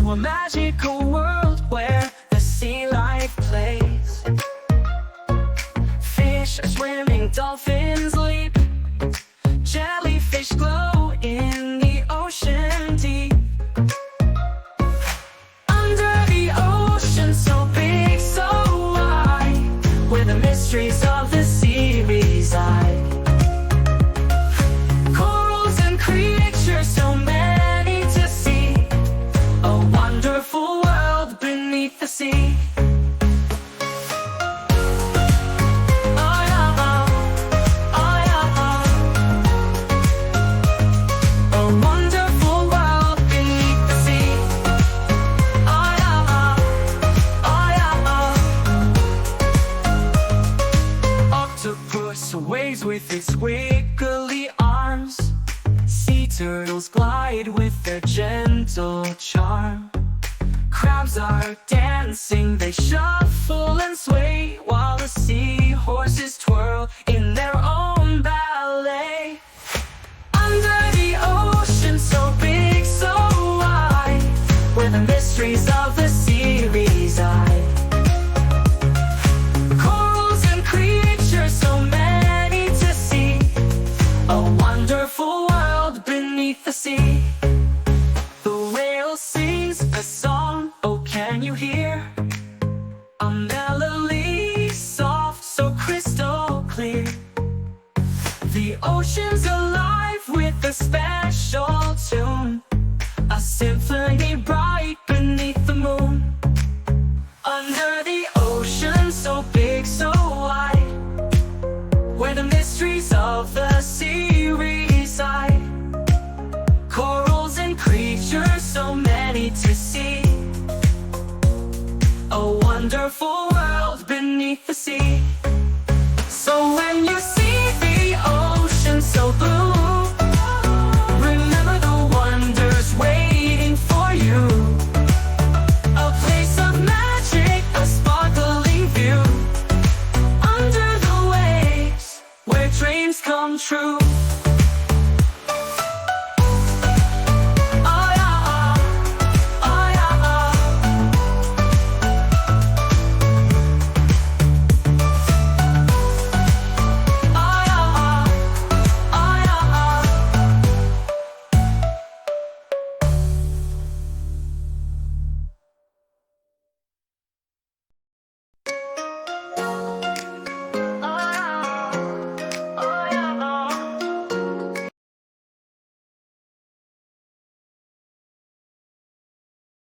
to a magical world where the sea life plays. Fish are swimming, dolphins leap, jellyfish glow in the ocean deep. Under the ocean, so big, so wide, where the mysteries of the sea reside. Corals and creatures, so many to see, a wonderful world beneath the sea. Waves with its wiggly arms, sea turtles glide with their gentle charm. Crabs are dancing, they shuffle and sway, while the seahorses twirl in their own ballet. Under the ocean, so big, so wide, where the mysteries of the sea reside. Corals and creatures, so many to see, a wonderful world beneath the sea. The whale sings a song, oh can you hear? A melody soft, so crystal clear. The ocean's alive with a special tune, a symphony bright beneath the moon. Under the ocean, so big, so wide, where the mysteries of the sea reside. Corals and creatures, so many to see, a wonderful world beneath the sea.